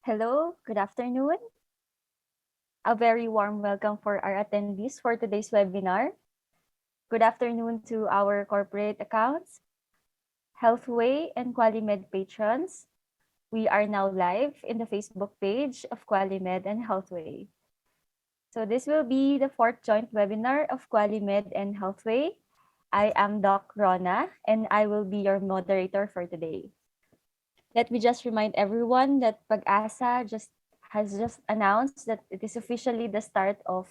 Hello, good afternoon. A very warm welcome for our attendees for today's webinar. Good afternoon to our corporate accounts, Healthway and QualiMed patrons. We are now live in the Facebook page of QualiMed and Healthway. So this will be the fourth joint webinar of QualiMed and Healthway. I am Doc Rona and I will be your moderator for today. Let me just remind everyone that Pag-asa has just announced that it is officially the start of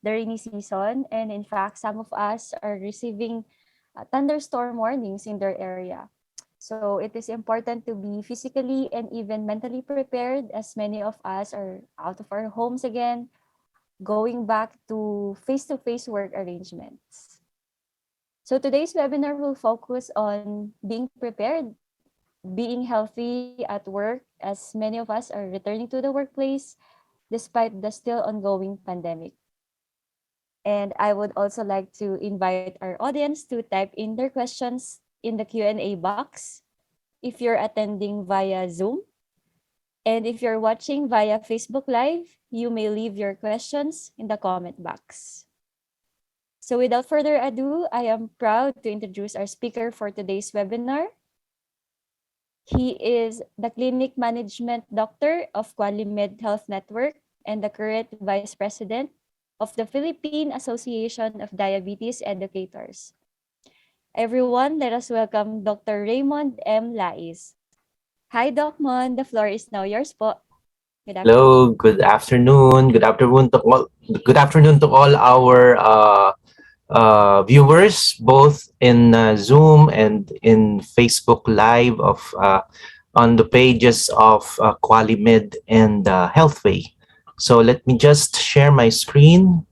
the rainy season. And in fact, some of us are receiving thunderstorm warnings in their area. So it is important to be physically and even mentally prepared, as many of us are out of our homes again, going back to face-to-face work arrangements. So today's webinar will focus on being prepared, being healthy at work, as many of us are returning to the workplace despite the still ongoing pandemic. And I would also like to invite our audience to type in their questions in the Q&A box if you're attending via Zoom. And if you're watching via Facebook Live, you may leave your questions in the comment box. So without further ado, I am proud to introduce our speaker for today's webinar. He is the Clinic Management Doctor of QualiMed Health Network and the current Vice President of the Philippine Association of Diabetes Educators. Everyone, let us welcome Dr. Raymund M. LAIZ. Hi, Doc Mon. The floor is now yours po. Good afternoon. Hello, good afternoon. Good afternoon to all. Good afternoon to all our viewers, both in Zoom and in Facebook Live on the pages of QualiMed and Healthway. So let me just share my screen.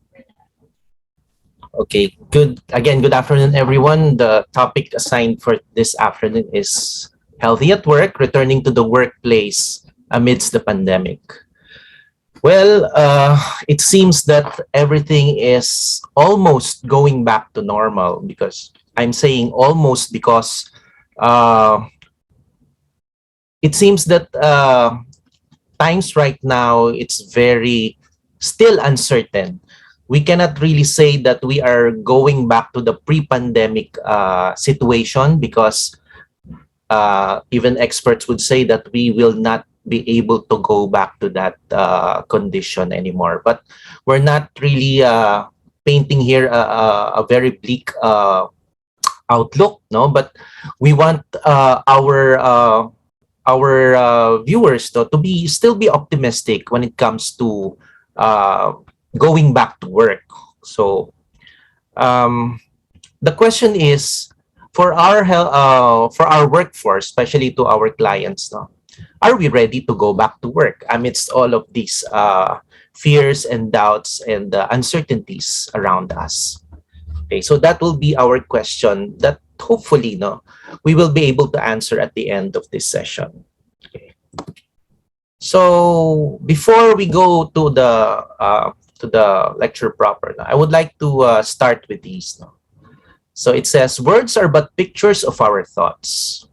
Okay, good. Again, good afternoon, everyone. The topic assigned for this afternoon is healthy at work, returning to the workplace amidst the pandemic. Well, it seems that everything is almost going back to normal, because I'm saying almost because it seems that times right now, it's very still uncertain. We cannot really say that we are going back to the pre-pandemic situation, because even experts would say that we will not be able to go back to that condition anymore. But we're not really painting here a very bleak outlook, no? But we want our viewers to still be optimistic when it comes to going back to work. So the question is, for our workforce, especially to our clients, no, are we ready to go back to work amidst all of these fears and doubts and uncertainties around us? Okay, so that will be our question that hopefully, no, we will be able to answer at the end of this session. Okay. So before we go to the lecture proper, no, I would like to start with these. No? So it says, "Words are but pictures of our thoughts,"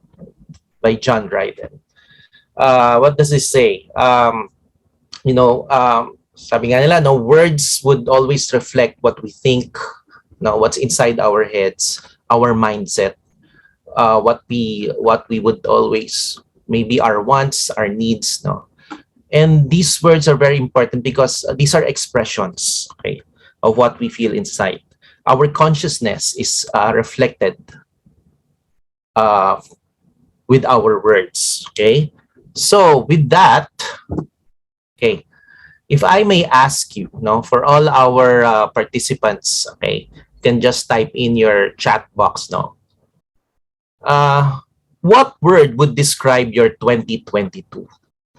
by John Dryden. What does it say? Sabi nga nila, no, words would always reflect what we think, no, what's inside our heads, our mindset, what we would always, maybe our wants, our needs, no. And these words are very important because these are expressions, okay, of what we feel inside. Our consciousness is reflected with our words, okay? So with that, okay, if I may ask you, no, for all our participants, okay, you can just type in your chat box, no. What word would describe your 2022?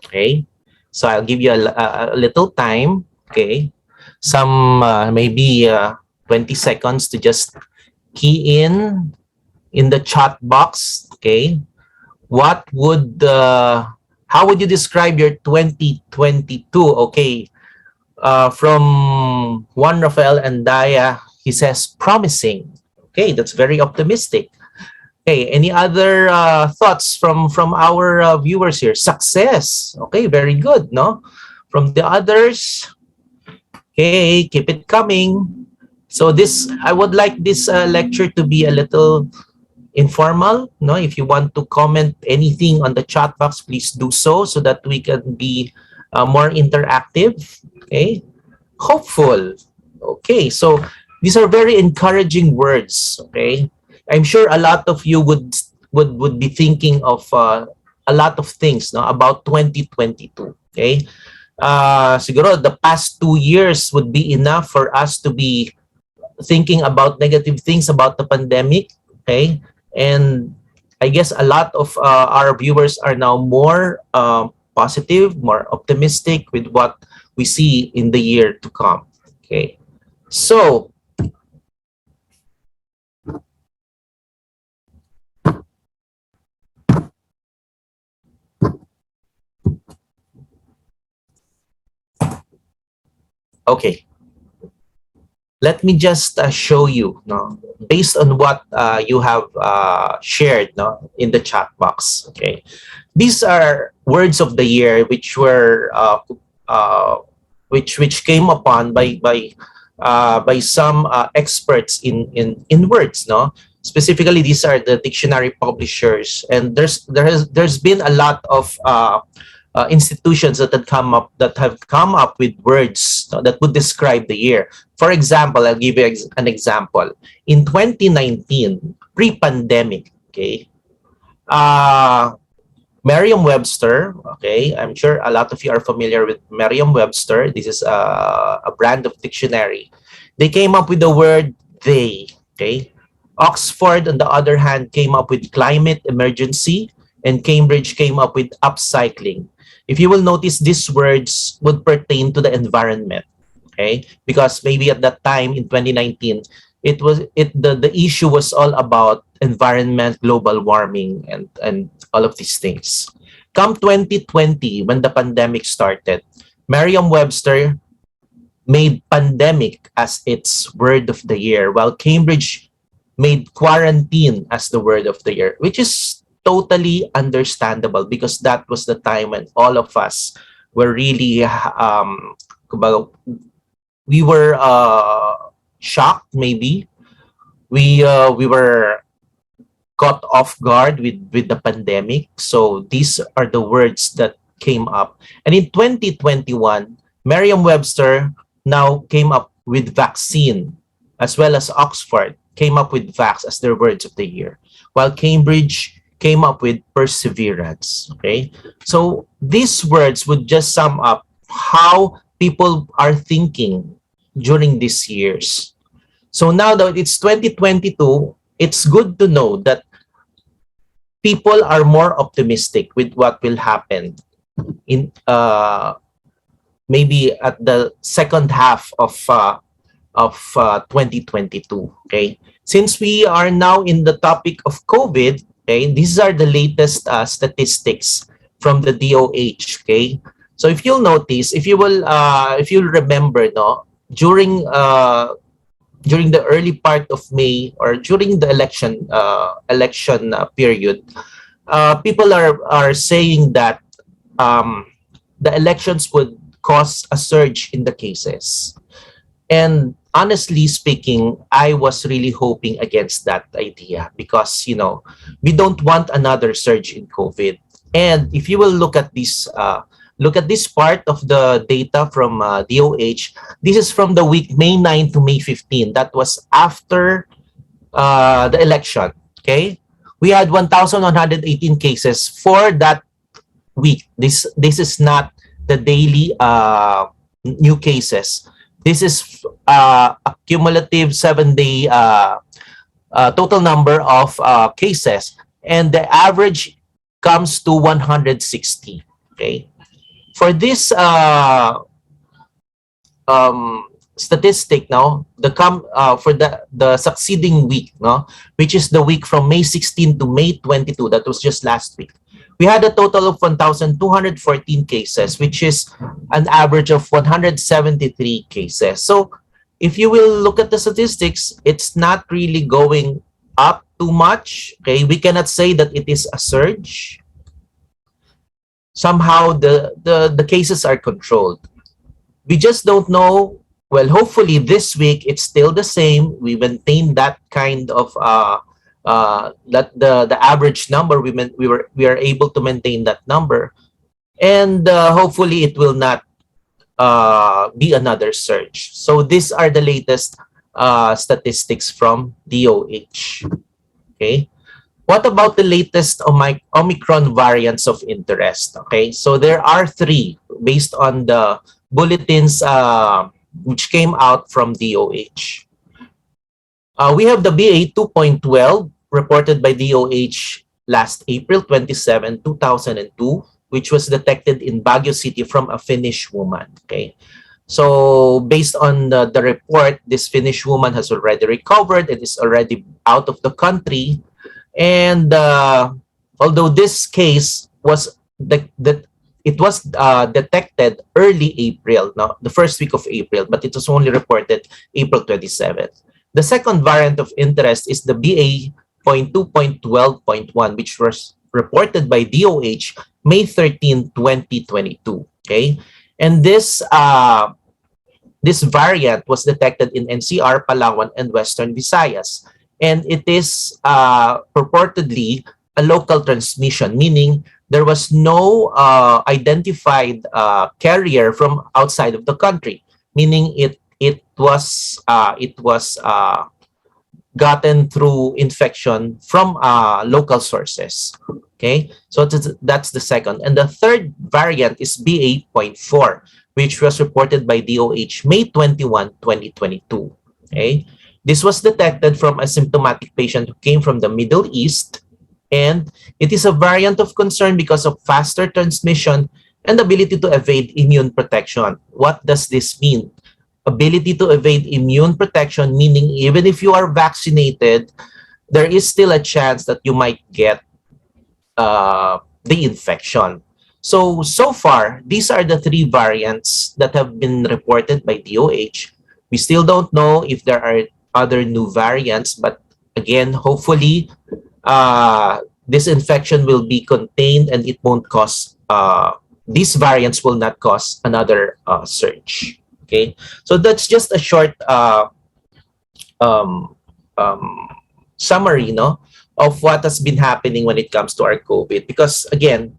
Okay, so I'll give you a little time, okay, some maybe 20 seconds to just key in the chat box, okay? What would how would you describe your 2022? Okay, from Juan Rafael and Daya, he says promising. Okay, that's very optimistic. Okay, any other thoughts from our viewers here? Success. Okay, very good, no? From the others, okay, keep it coming. So this, I would like this lecture to be a little informal, no? If you want to comment anything on the chat box, please do so that we can be more interactive. Okay, hopeful. Okay, so these are very encouraging words. Okay, I'm sure a lot of you would be thinking of a lot of things, no, about 2022. Okay, siguro the past 2 years would be enough for us to be thinking about negative things about the pandemic. Okay, and I guess a lot of our viewers are now more positive, more optimistic with what we see in the year to come. Okay, so okay, let me just show you, no, based on what you have shared, no, in the chat box. Okay, these are words of the year uh, which came upon by some experts in words, no. Specifically, these are the dictionary publishers, and there's been a lot of institutions that have come up with words, no, that would describe the year. For example, I'll give you an example. In 2019, pre-pandemic, okay, uh, Merriam-Webster, okay, I'm sure a lot of you are familiar with Merriam-Webster. This is a brand of dictionary. They came up with the word they, okay. Oxford, on the other hand, came up with climate emergency, and Cambridge came up with upcycling. If you will notice, these words would pertain to the environment, okay, because maybe at that time in 2019, the issue was all about environment, global warming, and all of these things. Come 2020, when the pandemic started, Merriam-Webster made pandemic as its word of the year, while Cambridge made quarantine as the word of the year, which is totally understandable because that was the time when all of us were really we were shocked. Maybe we were caught off guard with the pandemic. So these are the words that came up. And in 2021, Merriam-Webster now came up with vaccine, as well as Oxford came up with vax as their words of the year, while Cambridge came up with perseverance. Okay, so these words would just sum up how people are thinking during these years. So now that it's 2022, it's good to know that people are more optimistic with what will happen in maybe at the second half of 2022. Okay, since we are now in the topic of COVID, okay, these are the latest statistics from the DOH. Okay, so if you'll notice, if you'll remember, no, during the early part of May, or during the election period, people are saying that the elections would cause a surge in the cases. And honestly speaking, I was really hoping against that idea because, we don't want another surge in COVID. And if you will look at this part of the data from DOH, this is from the week May 9 to May 15. That was after the election. Okay, we had 1,118 cases for that week. This is not the daily new cases. This is a cumulative 7-day total number of cases, and the average comes to 160. Okay, for this statistic now, for the succeeding week, no, which is the week from May 16 to May 22, that was just last week, we had a total of 1,214 cases, which is an average of 173 cases. So if you will look at the statistics, it's not really going up too much. Okay, we cannot say that it is a surge. Somehow the cases are controlled. We just don't know. Well, hopefully this week it's still the same. We maintain that kind of that the average number. We are able to maintain that number, and hopefully it will not be another surge. So these are the latest statistics from DOH. Okay. What about the latest Omicron variants of interest? Okay, so there are three based on the bulletins which came out from DOH. We have the BA 2.12 reported by DOH last April 27, 2002, which was detected in Baguio City from a Finnish woman. Okay, so based on the report, this Finnish woman has already recovered and is already out of the country. And although this case was detected early April, no, the first week of April, but it was only reported April 27th. The second variant of interest is the BA.2.12.1, which was reported by DOH May 13, 2022. Okay, and this variant was detected in NCR, Palawan, and Western Visayas. And it is purportedly a local transmission, meaning there was no identified carrier from outside of the country, meaning it was gotten through infection from local sources. Okay, so that's the second. And the third variant is BA.4, which was reported by DOH May 21, 2022. Okay. This was detected from a symptomatic patient who came from the Middle East, and it is a variant of concern because of faster transmission and ability to evade immune protection. What does this mean? Ability to evade immune protection, meaning even if you are vaccinated, there is still a chance that you might get the infection. So far, these are the three variants that have been reported by DOH. We still don't know if there are other new variants, but again, hopefully this infection will be contained and it won't cause these variants will not cause another surge. Okay, so that's just a short summary, no, of what has been happening when it comes to our COVID. Because again,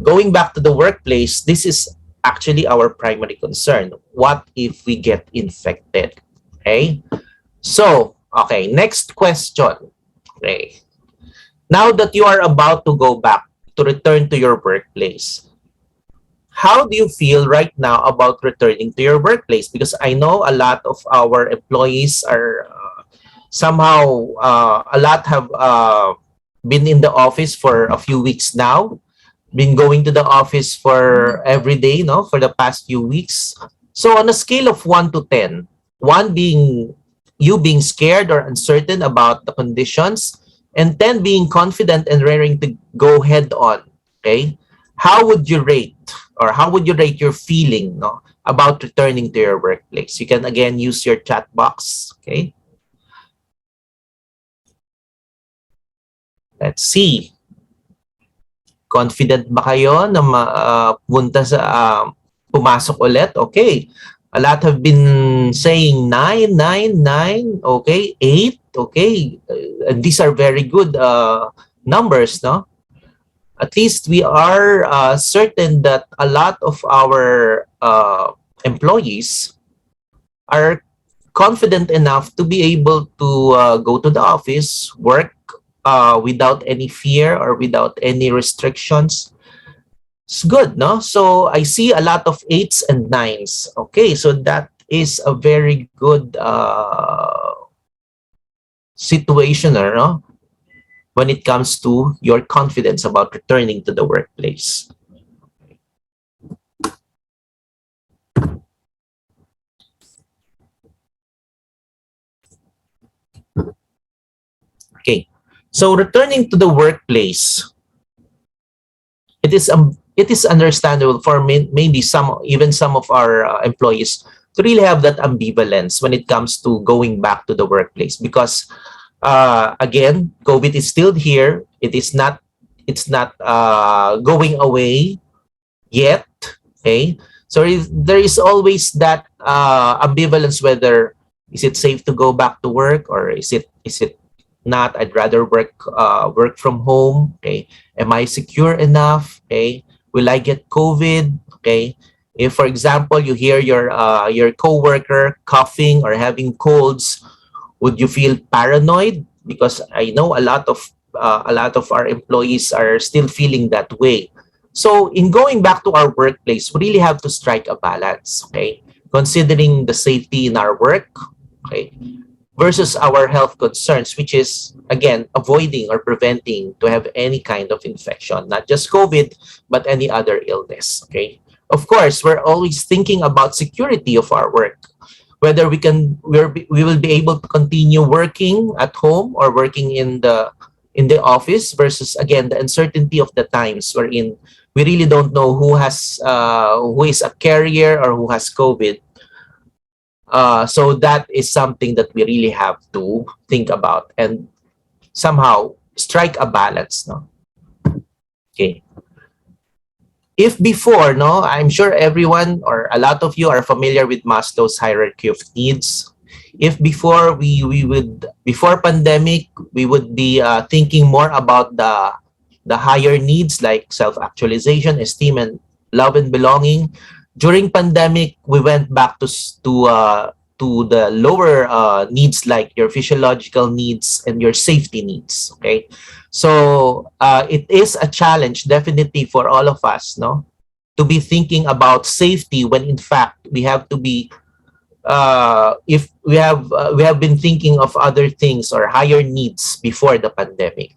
going back to the workplace, this is actually our primary concern. What if we get infected? Okay. So, okay, next question. Okay. Now that you are about to go back to return to your workplace, how do you feel right now about returning to your workplace? Because I know a lot of our employees are somehow, a lot have been in the office for a few weeks now, been going to the office for every day, no, for the past few weeks. So on a scale of 1 to 10, 1 being you being scared or uncertain about the conditions, and 10 being confident and raring to go head on, okay? How would you rate, or how would you rate your feeling, no, about returning to your workplace? You can again use your chat box, okay? Let's see. Confident ba kayo na punta sa pumasok ulit? Okay. A lot have been saying 9, 9, 9, okay, 8, okay. And these are very good numbers, no? At least we are certain that a lot of our employees are confident enough to be able to go to the office, work without any fear or without any restrictions. It's good, no? So I see a lot of 8s and 9s. Okay, so that is a very good situation, no? When it comes to your confidence about returning to the workplace. Okay, so returning to the workplace, it is understandable for maybe even some of our employees to really have that ambivalence when it comes to going back to the workplace, because Again, COVID is still here. It's not going away yet. Okay, so there is always that ambivalence whether is it safe to go back to work or is it not. I'd rather work from home. Okay, am I secure enough? Okay, will I get COVID? Okay, if for example you hear your coworker coughing or having colds, would you feel paranoid? Because I know a lot of our employees are still feeling that way. So in going back to our workplace, we really have to strike a balance, okay? Considering the safety in our work, okay, versus our health concerns, which is again avoiding or preventing to have any kind of infection, not just COVID, but any other illness. Okay. Of course, we're always thinking about security of our work, whether we will be able to continue working at home or working in the office, versus again the uncertainty of the times wherein we really don't know who is a carrier or who has COVID. So that is something that we really have to think about and somehow strike a balance. No, okay. If before, no, I'm sure everyone or a lot of you are familiar with Maslow's hierarchy of needs. If before we would before pandemic we would be thinking more about the higher needs like self-actualization, esteem, and love and belonging. During pandemic, we went back to the lower needs like your physiological needs and your safety needs. Okay, so it is a challenge definitely for all of us, no, to be thinking about safety when in fact we have to be if we have been thinking of other things or higher needs before the pandemic.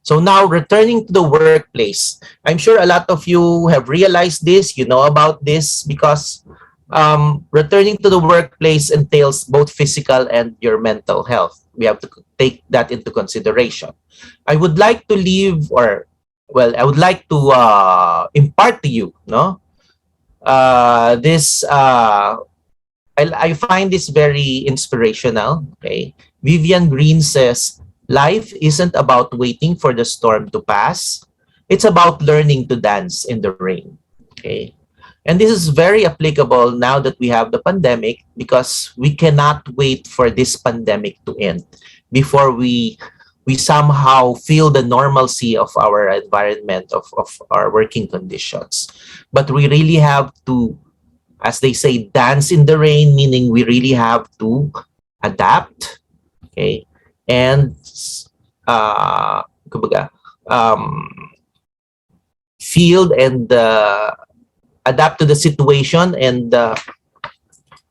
So now returning to the workplace, I'm sure a lot of you have realized this, you know about this, because returning to the workplace entails both physical and your mental health. We have to take that into consideration. I would like to leave, or well, I would like to impart to you, no, this I find this very inspirational. Okay, Vivian Green says, "Life isn't about waiting for the storm to pass. It's about learning to dance in the rain." Okay, and this is very applicable now that we have the pandemic, because we cannot wait for this pandemic to end before we somehow feel the normalcy of our environment, of our working conditions. But we really have to, as they say, dance in the rain, meaning we really have to adapt, okay, and kumbaga, um, feel and adapt to the situation, and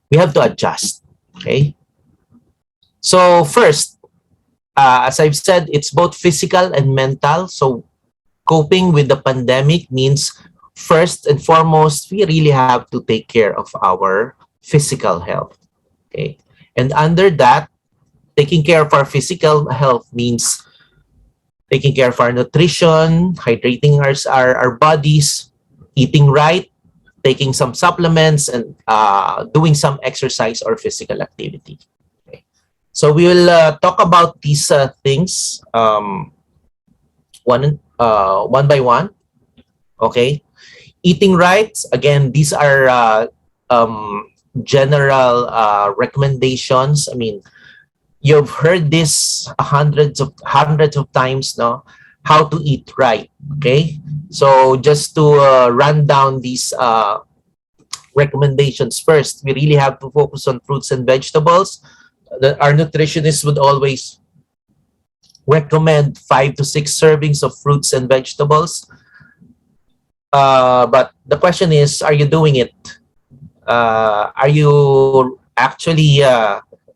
we have to adjust, okay. So first, as I've said, it's both physical and mental. So coping with the pandemic means first and foremost, we really have to take care of our physical health. Okay. And under that, taking care of our physical health means taking care of our nutrition, hydrating our bodies, eating right, taking some supplements, and doing some exercise or physical activity. Okay. So we will talk about these things one by one. Okay. Eating right, again, these are general recommendations. I mean, you've heard this hundreds of times, no, how to eat right. Okay, so just to run down these recommendations. First, we really have to focus on fruits and vegetables. Our nutritionists would always recommend 5 to 6 servings of fruits and vegetables. But the question is, are you doing it? Are you actually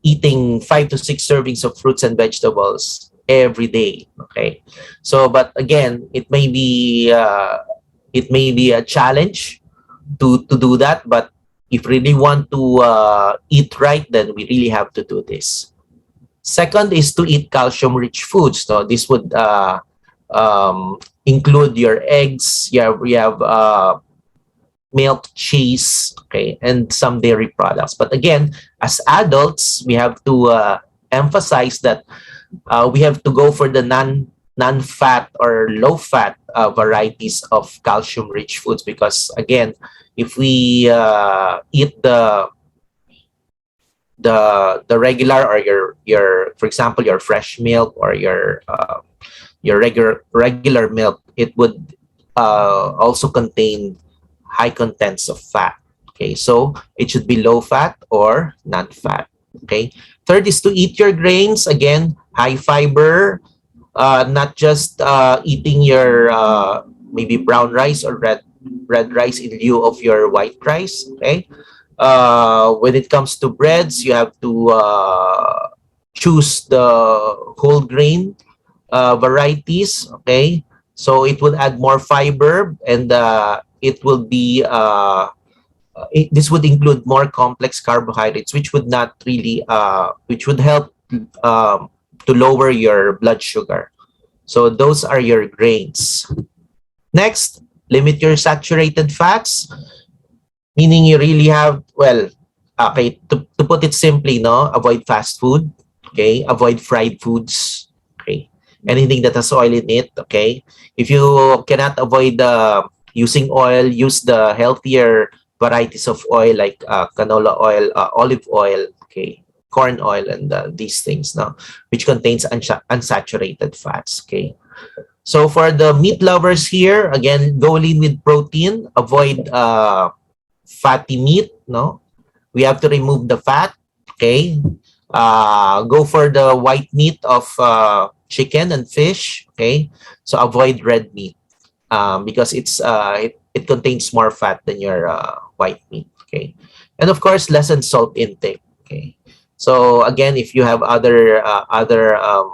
eating 5 to 6 servings of fruits and vegetables every day? Okay. So, but again, it may be a challenge to do that. But if we really want to eat right, then we really have to do this. Second is to eat calcium-rich foods. So this would include your eggs. You have milk, cheese, okay, and some dairy products. But again, as adults, we have to emphasize that we have to go for the non-fat or low-fat varieties of calcium-rich foods, because again, if we eat the regular, or your for example your fresh milk, or your regular milk, it would also contain high contents of fat. Okay, so it should be low fat or non-fat. Okay, third is to eat your grains, again high fiber, not just eating your maybe brown rice or red rice in lieu of your white rice. Okay, when it comes to breads, you have to choose the whole grain varieties. Okay, so it would add more fiber, and it will be this would include more complex carbohydrates, which would not really which would help to lower your blood sugar. So those are your grains. Next, limit your saturated fats, meaning you really have, well, okay, to put it simply, no, avoid fast food. Okay, avoid fried foods. Okay, anything that has oil in it. Okay, if you cannot avoid using oil, use the healthier varieties of oil, like canola oil, olive oil, okay, corn oil, and these things, no, which contains unsaturated fats. Okay, so for the meat lovers here, again, go lean with protein, avoid fatty meat. No, we have to remove the fat. Okay, go for the white meat of chicken and fish. Okay, so avoid red meat, because it contains more fat than your white meat. Okay, and of course, lessen salt intake. Okay, so again, if you have other um,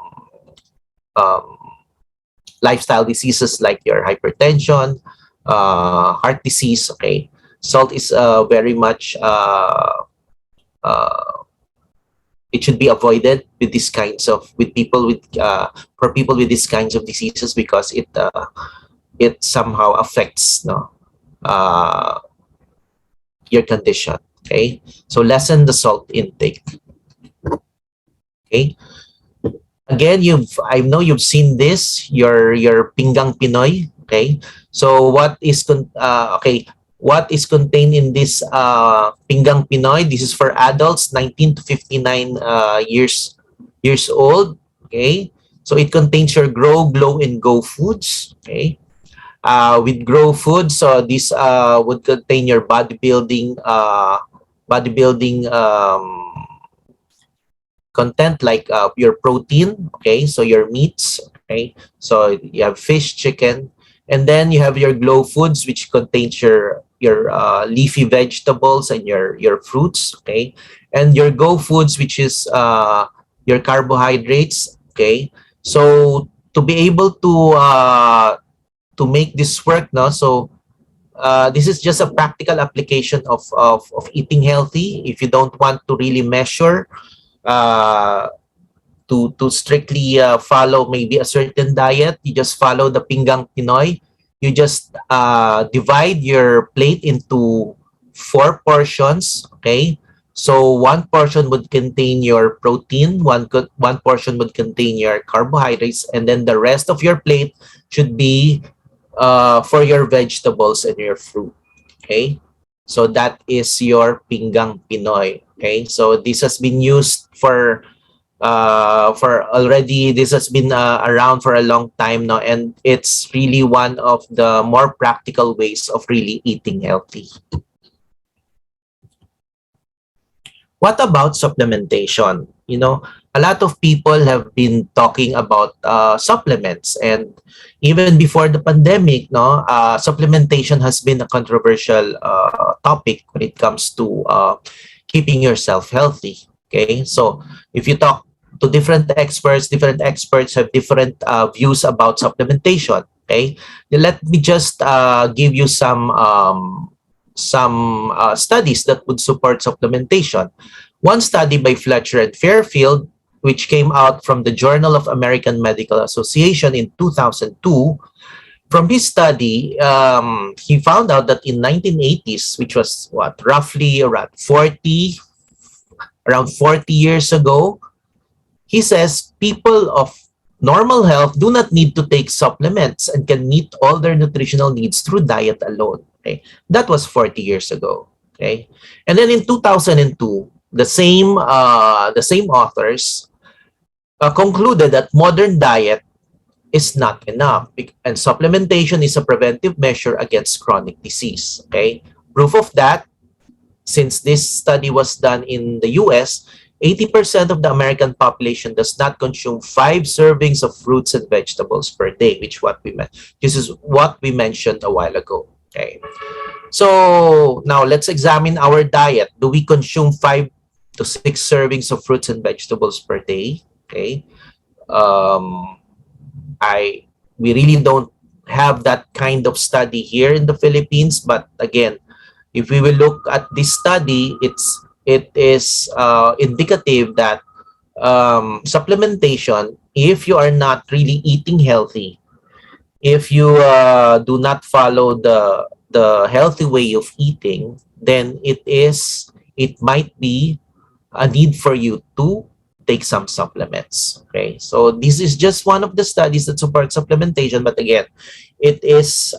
lifestyle diseases like your hypertension, heart disease, okay, salt is very much uh, it should be avoided with these kinds of, with people with for people with these kinds of diseases, because it somehow affects, no, uh, your condition. Okay, so lessen the salt intake. Okay, again, I know you've seen this, your pinggang Pinoy. Okay, so what is contained in this pinggang Pinoy? This is for adults 19 to 59 years old. Okay, so it contains your grow, glow, and go foods. Okay, with grow food, so this would contain your bodybuilding content, like your protein. Okay, so your meats. Okay, so you have fish, chicken, and then you have your glow foods, which contains your leafy vegetables and your fruits. Okay, and your go foods, which is your carbohydrates. Okay, so to be able to make this work, no, so this is just a practical application of eating healthy. If you don't want to really measure, uh, to strictly follow maybe a certain diet, you just follow the pinggang Pinoy. You just divide your plate into 4 portions. Okay, so one portion would contain your protein, one portion would contain your carbohydrates, and then the rest of your plate should be for your vegetables and your fruit. Okay, so that is your pinggang Pinoy. Okay, so this has been used for already, this has been around for a long time now, and it's really one of the more practical ways of really eating healthy. What about supplementation? You know, a lot of people have been talking about supplements, and even before the pandemic, no, supplementation has been a controversial topic when it comes to keeping yourself healthy. Okay, so if you talk to different experts have different views about supplementation. Okay, let me just give you some studies that would support supplementation. One study by Fletcher and Fairfield, which came out from the Journal of American Medical Association in 2002. From his study, he found out that in 1980s, which was roughly around 40 years ago, he says people of normal health do not need to take supplements and can meet all their nutritional needs through diet alone. Okay, that was 40 years ago. Okay, and then in 2002, the same authors concluded that modern diet is not enough, and supplementation is a preventive measure against chronic disease. Okay, proof of that, since this study was done in the US, 80% of the American population does not consume 5 servings of fruits and vegetables per day, this is what we mentioned a while ago. Okay. So now let's examine our diet. Do we consume 5 to 6 servings of fruits and vegetables per day? Okay. Um, I we really don't have that kind of study here in the Philippines, but again, if we will look at this study, it is indicative that supplementation, if you are not really eating healthy, if you do not follow the healthy way of eating, then it might be a need for you to take some supplements. Okay, so this is just one of the studies that support supplementation, but again, it is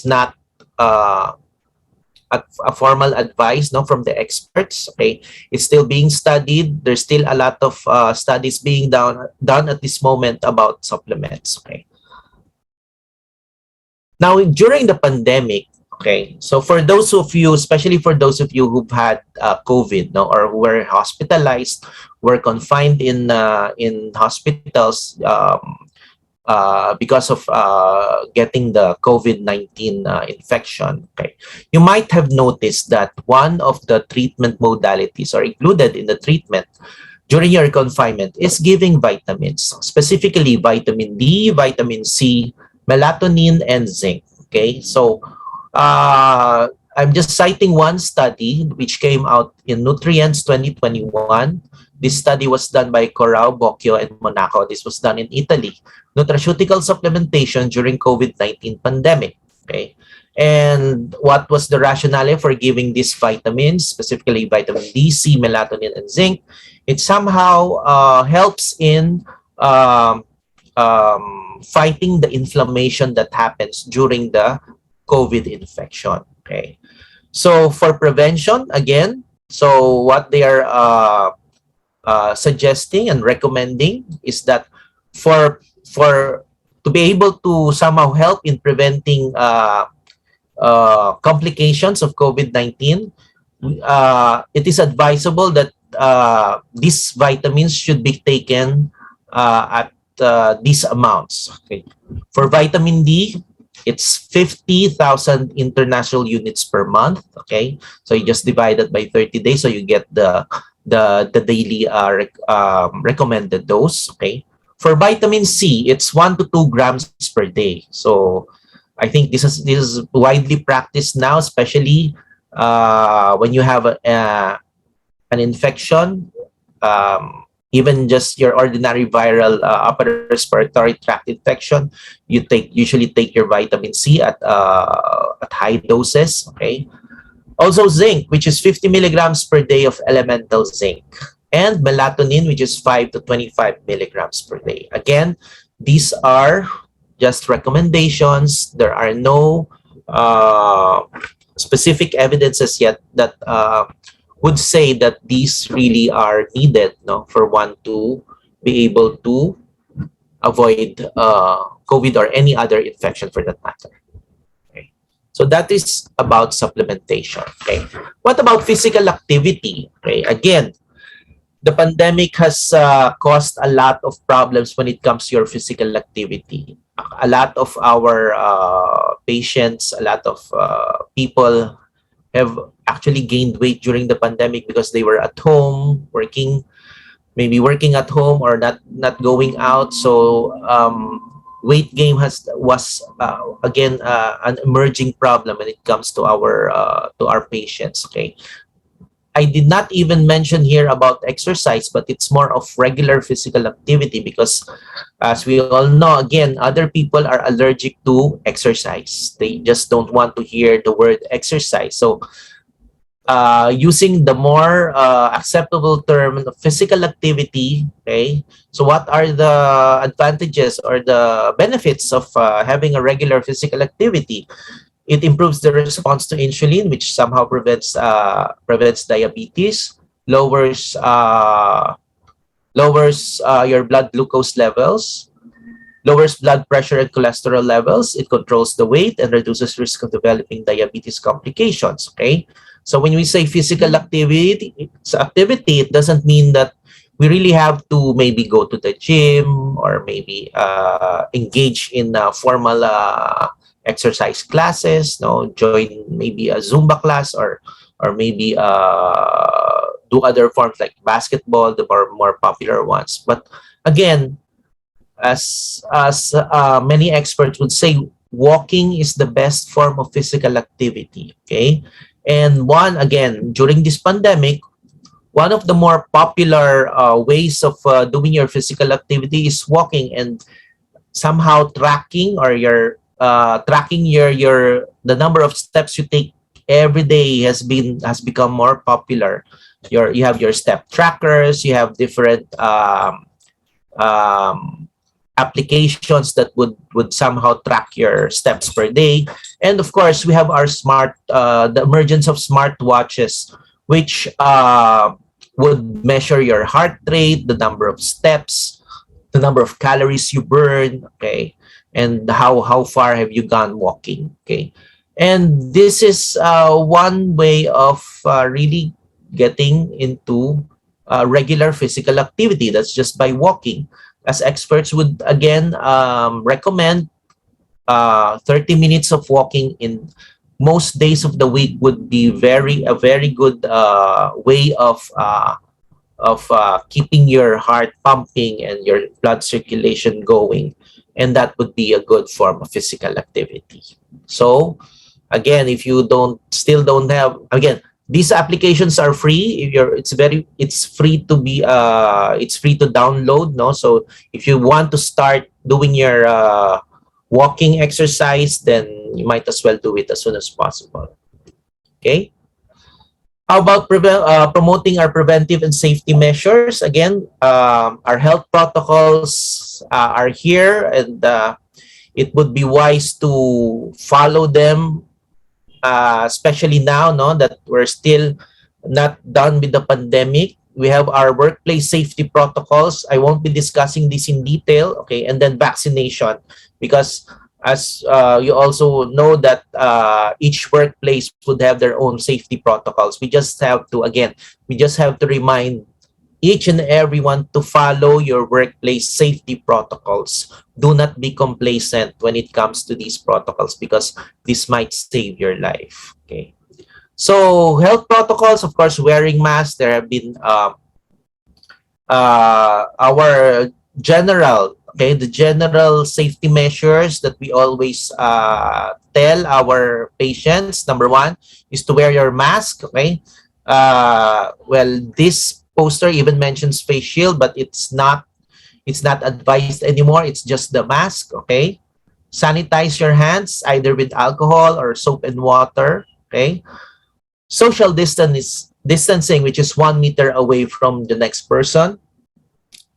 not uh, a formal advice, no, from the experts. Okay, it's still being studied. There's still a lot of studies being done at this moment about supplements. Okay, now during the pandemic, okay, so for those of you, especially for those of you who've had COVID, no, or who were hospitalized, were confined in hospitals because of getting the COVID-19 infection. Okay, you might have noticed that one of the treatment modalities or included in the treatment during your confinement is giving vitamins, specifically vitamin D, vitamin C, melatonin, and zinc. Okay, so I'm just citing one study which came out in Nutrients 2021. This study was done by Corrao, Bocchio, and Monaco. This was done in Italy. Nutraceutical supplementation during COVID-19 pandemic. Okay, and what was the rationale for giving these vitamins, specifically vitamin D, C, melatonin, and zinc? It somehow helps in fighting the inflammation that happens during the COVID infection. Okay, so for prevention, again, so what they are suggesting and recommending is that for to be able to somehow help in preventing complications of COVID-19, it is advisable that these vitamins should be taken at these amounts. Okay. For vitamin D, it's 50,000 international units per month. Okay, so you just divide it by 30 days, so you get the daily recommended dose. Okay, for vitamin C, it's 1 to 2 grams per day. So I think this is widely practiced now, especially when you have an infection, even just your ordinary viral upper respiratory tract infection, you usually take your vitamin C at high doses. Okay. Also zinc, which is 50 milligrams per day of elemental zinc, and melatonin, which is 5 to 25 milligrams per day. Again, these are just recommendations. There are no specific evidences yet that would say that these really are needed, no, for one to be able to avoid COVID or any other infection for that matter. Okay. So that is about supplementation. Okay. What about physical activity? Okay. Again, the pandemic has caused a lot of problems when it comes to your physical activity. A lot of our patients, a lot of people have actually gained weight during the pandemic because they were at home working, maybe working at home or not going out. So weight gain was again an emerging problem when it comes to our patients. Okay, I did not even mention here about exercise, but it's more of regular physical activity because, as we all know, again, other people are allergic to exercise. They just don't want to hear the word exercise. So using the more acceptable term of physical activity. Okay, so what are the advantages or the benefits of having a regular physical activity? It improves the response to insulin, which somehow prevents diabetes, lowers your blood glucose levels, lowers blood pressure and cholesterol levels. It controls the weight and reduces risk of developing diabetes complications. Okay, so when we say physical activity, it doesn't mean that we really have to maybe go to the gym or maybe engage in formal exercise classes. No, join maybe a Zumba class or maybe do other forms like basketball, the more popular ones. But again, as many experts would say, walking is the best form of physical activity. Okay, and one again during this pandemic, one of the more popular ways of doing your physical activity is walking, and somehow tracking or your tracking your the number of steps you take every day has become more popular. You have your step trackers, you have different um, applications that would somehow track your steps per day. And of course, we have our the emergence of smartwatches, which would measure your heart rate, the number of steps, the number of calories you burn, okay, and how far have you gone walking, okay. And this is one way of really getting into regular physical activity. That's just by walking. As experts would again recommend, 30 minutes of walking in most days of the week would be a very good way of keeping your heart pumping and your blood circulation going, and that would be a good form of physical activity. So again, if you don't have, again, these applications are free. If you're it's free to be it's free to download, no. So if you want to start doing your walking exercise, then you might as well do it as soon as possible. Okay, how about promoting our preventive and safety measures? Again, our health protocols are here, and it would be wise to follow them, especially now, no, that we're still not done with the pandemic. We have our workplace safety protocols. I won't be discussing this in detail, okay, and then vaccination, because as you also know that each workplace would have their own safety protocols. We just have to remind each and everyone to follow your workplace safety protocols. Do not be complacent when it comes to these protocols, because this might save your life. Okay. So health protocols, of course, wearing masks. There have been our the general safety measures that we always tell our patients. Number one is to wear your mask. Okay. Well, this poster even mentions face shield, but it's not advised anymore. It's just the mask. Okay. Sanitize your hands either with alcohol or soap and water. Okay. Social distancing, which is 1 meter away from the next person,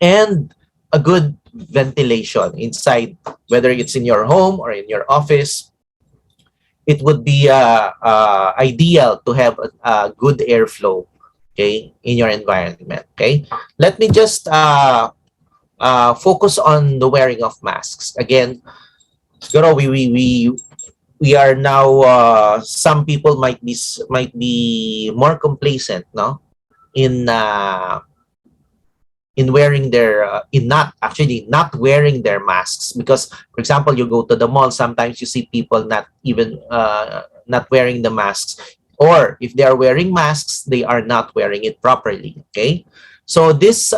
and a good ventilation inside, whether it's in your home or in your office. It would be ideal to have a good airflow, okay, in your environment. Okay, let me just focus on the wearing of masks again. Siguro we are now, some people might be more complacent, no, in wearing their in not wearing their masks. Because for example, you go to the mall, sometimes you see people not wearing the masks, or if they are wearing masks, they are not wearing it properly. Okay, so this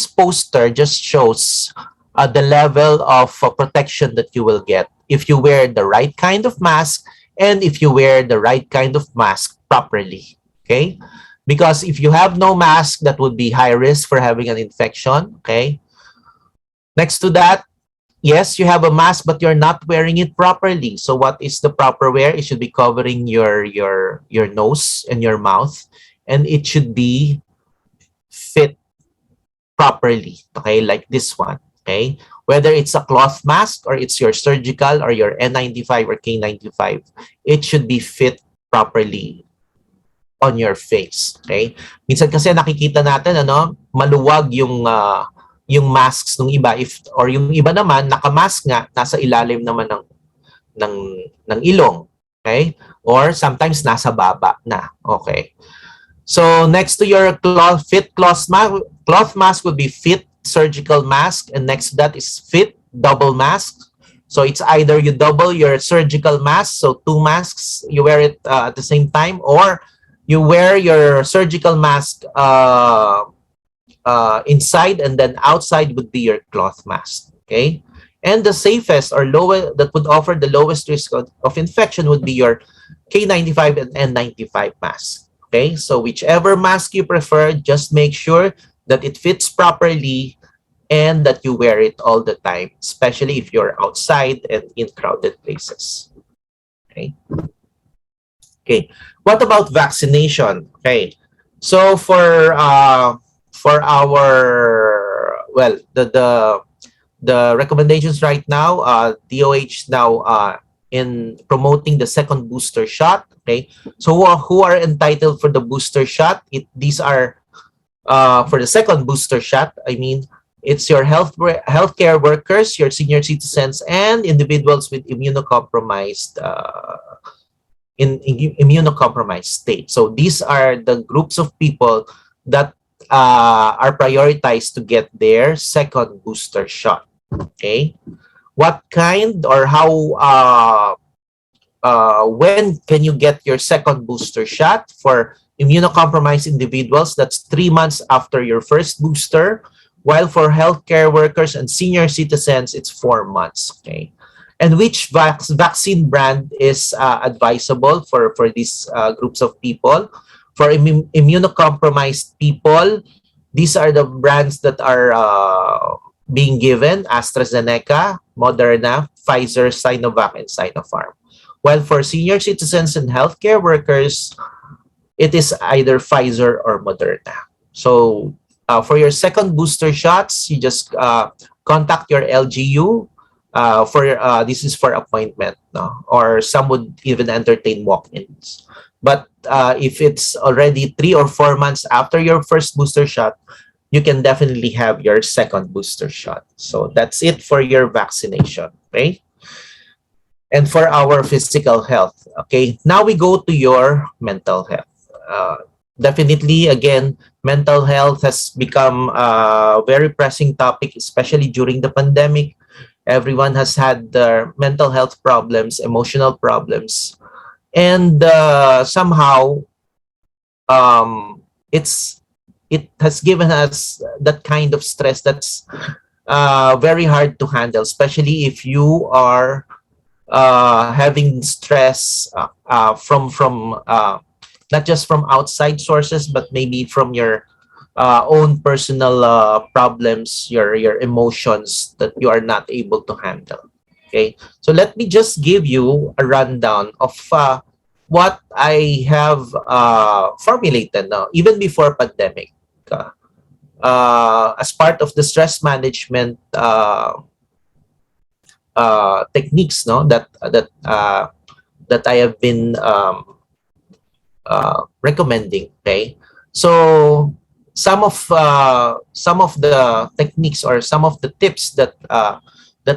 poster just shows the level of protection that you will get if you wear the right kind of mask, and if you wear the right kind of mask properly. Okay, because if you have no mask, that would be high risk for having an infection. Okay, next to that, yes, you have a mask, but you're not wearing it properly. So what is the proper wear? It should be covering your nose and your mouth, and it should be fit properly. Okay, like this one. Okay, whether it's a cloth mask or it's your surgical or your N95 or K95, it should be fit properly on your face. Okay? Minsan kasi nakikita natin maluwag yung masks ng iba, if or yung iba naman naka-mask nga nasa ilalim naman ng ng ilong. Okay? Or sometimes nasa baba na. Okay? So next to your cloth mask would be fit surgical mask, and next to that is fit double mask. So it's either you double your surgical mask, so two masks, you wear it at the same time, or you wear your surgical mask inside, and then outside would be your cloth mask. Okay, and the safest or lowest that would offer the lowest risk of infection would be your K95 and N95 mask. Okay, so whichever mask you prefer, just make sure that it fits properly and that you wear it all the time, especially if you're outside and in crowded places. Okay. Okay. What about vaccination? Okay. So for our, well, the recommendations right now, DOH now in promoting the second booster shot. Okay. So who are entitled for the booster shot? These are for the second booster shot. I mean, it's your healthcare workers, your senior citizens, and individuals with immunocompromised immunocompromised state. So these are the groups of people that are prioritized to get their second booster shot. Okay, what kind or how when can you get your second booster shot? For immunocompromised individuals, that's 3 months after your first booster, while for healthcare workers and senior citizens, it's 4 months. Okay, and which vaccine brand is advisable for these groups of people? For immunocompromised people, these are the brands that are being given: AstraZeneca, Moderna, Pfizer, Sinovac, and Sinopharm. While for senior citizens and healthcare workers, it is either Pfizer or Moderna. So for your second booster shots, you just contact your LGU. This is for appointment, no? Or some would even entertain walk-ins. But if it's already 3 or 4 months after your first booster shot, you can definitely have your second booster shot. So that's it for your vaccination. Okay. And for our physical health. Okay, now we go to your mental health. Definitely, again, mental health has become a very pressing topic, especially during the pandemic. Everyone has had their mental health problems, emotional problems, and somehow it has given us that kind of stress that's very hard to handle, especially if you are having stress from not just from outside sources, but maybe from your own personal problems, your emotions that you are not able to handle. Okay, so let me just give you a rundown of what I have formulated now, even before pandemic, as part of the stress management techniques, no, that I have been recommending. Okay, so some of the techniques or some of the tips that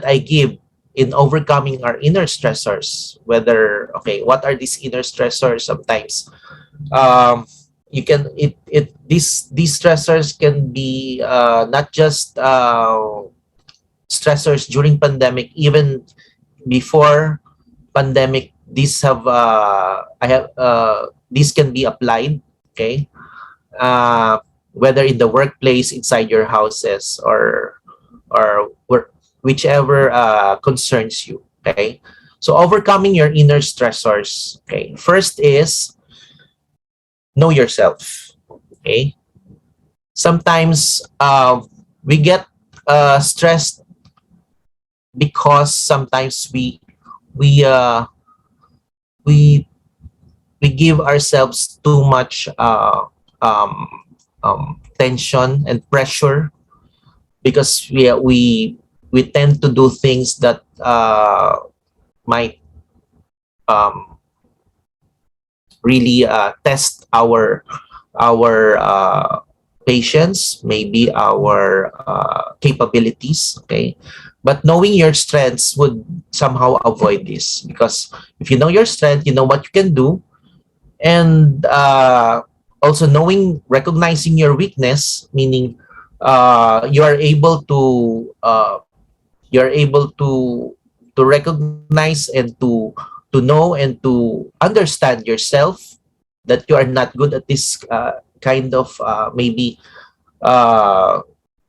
I give in overcoming our inner stressors. Whether, okay, what are these inner stressors? Sometimes you can these stressors can be not just stressors during pandemic, even before pandemic. These can be applied. Okay, whether in the workplace, inside your houses, or whichever concerns you. Okay, so overcoming your inner stressors. Okay, first is know yourself. Okay, sometimes we get stressed because sometimes we uh, we we give ourselves too much um, tension and pressure, because we tend to do things that might um, really test our patience, maybe our capabilities. Okay, but knowing your strengths would somehow avoid this, because if you know your strength, you know what you can do. And also knowing, recognizing your weakness, meaning you are able to recognize and to know and to understand yourself, that you are not good at this kind of uh, maybe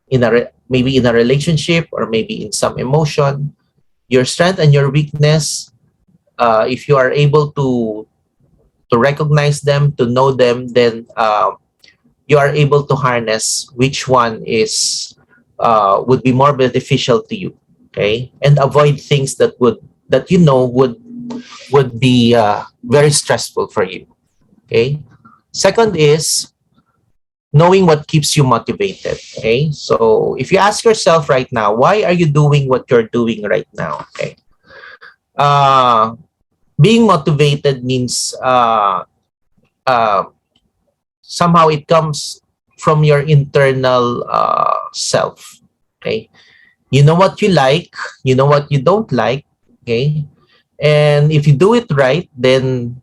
in a relationship, or maybe in some emotion. Your strength and your weakness, if you are able to recognize them, to know them, then you are able to harness which one is would be more beneficial to you. Okay, and avoid things that you know would be very stressful for you. Okay. Second is knowing what keeps you motivated. Okay, so if you ask yourself right now, why are you doing what you're doing right now? Okay, uh, being motivated means uh, somehow it comes from your internal self. Okay, you know what you like, you know what you don't like. Okay, and if you do it right, then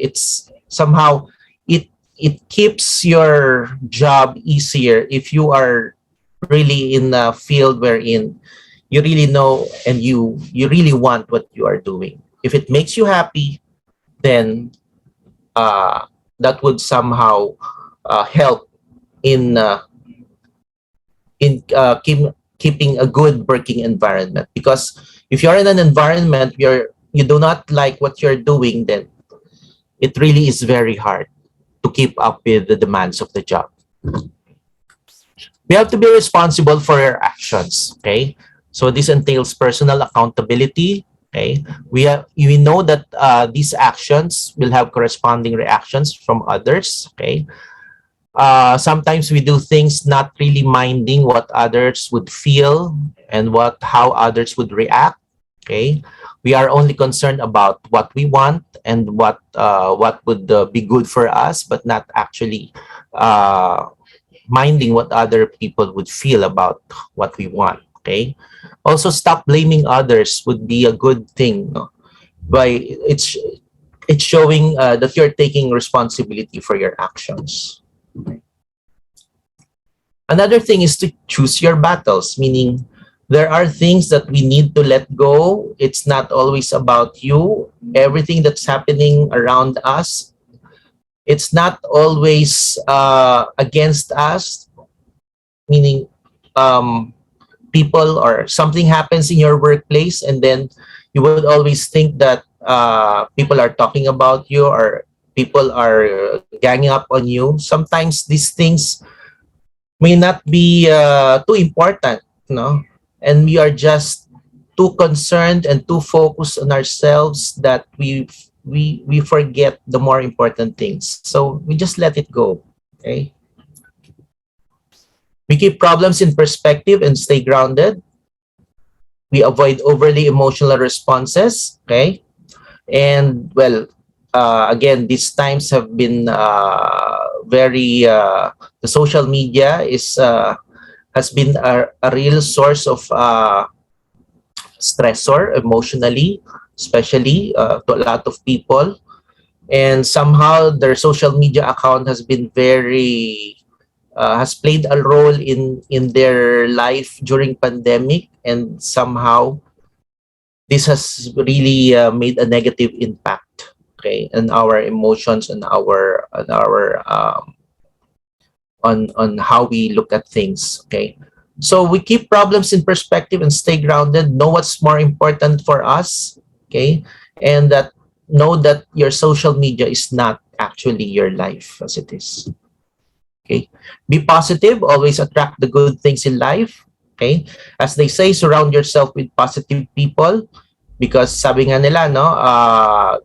it's somehow it it keeps your job easier if you are really in a field wherein you really know and you really want what you are doing. If it makes you happy, then uh, that would somehow help in keeping a good working environment. Because if you're in an environment where you do not like what you're doing, then it really is very hard to keep up with the demands of the job. We have to be responsible for our actions. Okay, so this entails personal accountability. Okay, we know that these actions will have corresponding reactions from others. Okay, sometimes we do things not really minding what others would feel and how others would react. Okay, we are only concerned about what we want and what would be good for us, but not actually uh, minding what other people would feel about what we want. Okay, also stop blaming others would be a good thing, no? By it's showing that you're taking responsibility for your actions. Another thing is to choose your battles, meaning there are things that we need to let go. It's not always about you. Everything that's happening around us, it's not always against us, meaning um, people or something happens in your workplace, and then you would always think that people are talking about you, or people are ganging up on you. Sometimes these things may not be too important, no? And we are just too concerned and too focused on ourselves that we forget the more important things. So we just let it go. Okay. We keep problems in perspective and stay grounded. We avoid overly emotional responses. Okay. And well, again, these times have been very the social media is has been a real source of stressor emotionally, especially to a lot of people. And somehow their social media account has been very has played a role in their life during pandemic, and somehow this has really made a negative impact, okay, on our emotions and our on how we look at things. Okay, so we keep problems in perspective and stay grounded, know what's more important for us. Okay, and that know that your social media is not actually your life as it is. Okay, be positive, always attract the good things in life. Okay? As they say, surround yourself with positive people because sabi nga nila, no,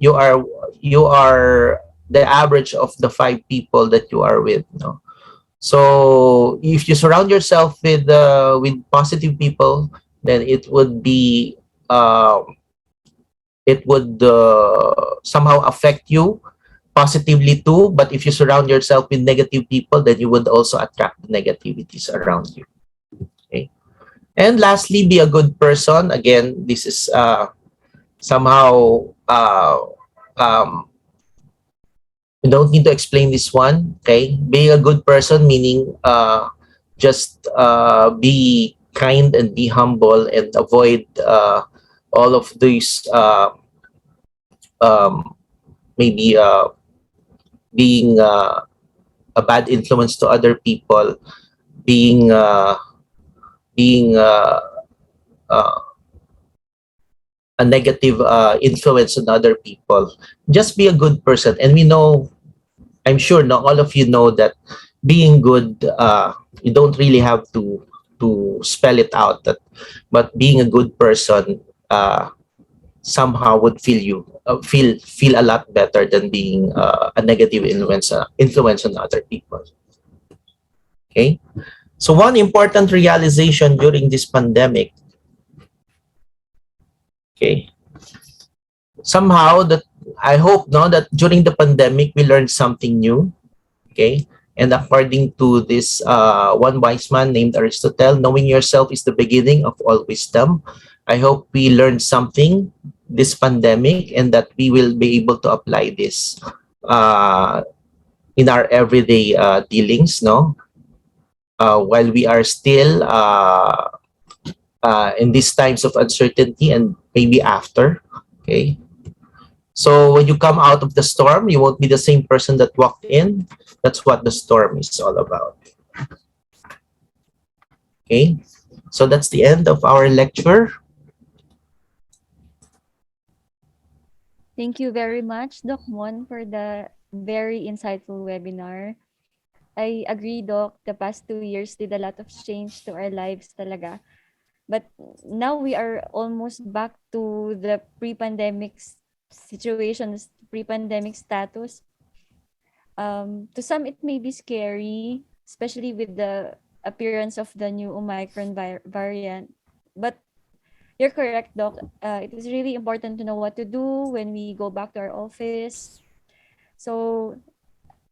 you are the average of the 5 people that you are with, no. So if you surround yourself with positive people, then uh, it would somehow affect you positively too. But if you surround yourself with negative people, then you would also attract the negativities around you. Okay. And lastly, be a good person. Again, this is somehow um, you don't need to explain this one. Okay, being a good person meaning just be kind and be humble and avoid all of these um, maybe being a bad influence to other people, being being uh, a negative influence on other people. Just be a good person, and we know, I'm sure not all of you know that being good, you don't really have to spell it out. That, but being a good person somehow would feel a lot better than being a negative influence on other people. Okay, so one important realization during this pandemic, okay, somehow that I hope no that during the pandemic we learned something new. Okay. And according to this one wise man named Aristotle, knowing yourself is the beginning of all wisdom. I hope we learned something this pandemic and that we will be able to apply this uh, in our everyday dealings, no? While we are still in these times of uncertainty and maybe after, okay? So when you come out of the storm, you won't be the same person that walked in. That's what the storm is all about. Okay, so that's the end of our lecture. Thank you very much, Doc Mon, for the very insightful webinar. I agree, Doc. The past 2 years did a lot of change to our lives talaga. But now we are almost back to the pre-pandemic situations, pre-pandemic status. To some, it may be scary, especially with the appearance of the new Omicron variant. But you're correct, Doc. It is really important to know what to do when we go back to our office. So